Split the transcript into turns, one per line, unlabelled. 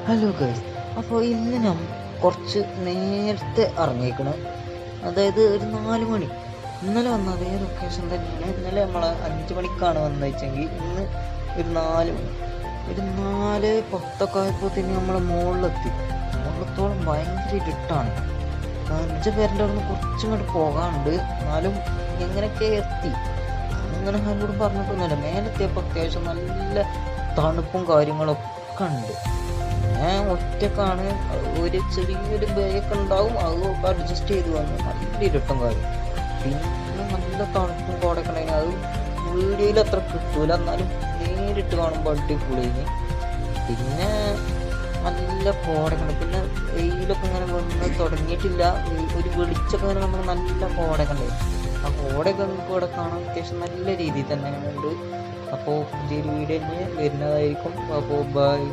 Hello guys, അപ്പോൾ ഇന്ന് ഞാൻ കുറച്ച് നേരത്തെ ഇറങ്ങിയേക്കണ്. അതായത് ഒരു 4 മണി. ഇന്നലെ വന്ന അതേ ലൊക്കേഷൻ തന്നെയാണ്. ഇന്നലെ നമ്മൾ 5 മണിക്കാണ് വന്നത് വെച്ചെങ്കിൽ ഇന്ന് ഒരു 4 മണി, ഒരു 4:10 ആയപ്പോഴത്തേന് നമ്മൾ മുകളിലെത്തി. മുകളിലത്തോളം ഭയങ്കര ഇരുട്ടാണ്. 5 പേരുടെ അവിടെ നിന്ന് കുറച്ചും കൂടി പോകാനുണ്ട്. എന്നാലും എങ്ങനെയൊക്കെ എത്തി അങ്ങനെ ആരോടും പറഞ്ഞിട്ടൊന്നുമില്ല. മേലെത്തിയപ്പോൾ അത്യാവശ്യം നല്ല തണുപ്പും കാര്യങ്ങളൊക്കെ ഉണ്ട്. ഞാൻ ഒറ്റക്കാണ്. ഒരു ചെറിയൊരു ബാഗൊക്കെ ഉണ്ടാവും, അതൊക്കെ അഡ്ജസ്റ്റ് ചെയ്ത് വന്നു. നല്ല ഇരുട്ടും കാര്യം, പിന്നെ നല്ല തണുപ്പും കോടൊക്കെ ഉണ്ടായിരുന്നു. അത് വീഡിയോയിൽ അത്ര കിട്ടൂല, എന്നാലും നേരിട്ട് കാണുമ്പോൾ അടിപൊളിയായി. പിന്നെ നല്ല കോടൊക്കെ ഉണ്ട്. പിന്നെ വെയിലൊക്കെ ഇങ്ങനെ വന്ന് തുടങ്ങിയിട്ടില്ല. ഒരു വെളിച്ചൊക്കെ ഇങ്ങനെ നമ്മൾ നല്ല കോടൊക്കെ ഉണ്ടായി. ആ കോടയൊക്കെ നമുക്ക് ഇവിടെ കാണാൻ അത്യാവശ്യം നല്ല രീതിയിൽ തന്നെ ഉണ്ട്. അപ്പോൾ പുതിയൊരു വീഡിയോ തന്നെ വരുന്നതായിരിക്കും. അപ്പോൾ ബൈ.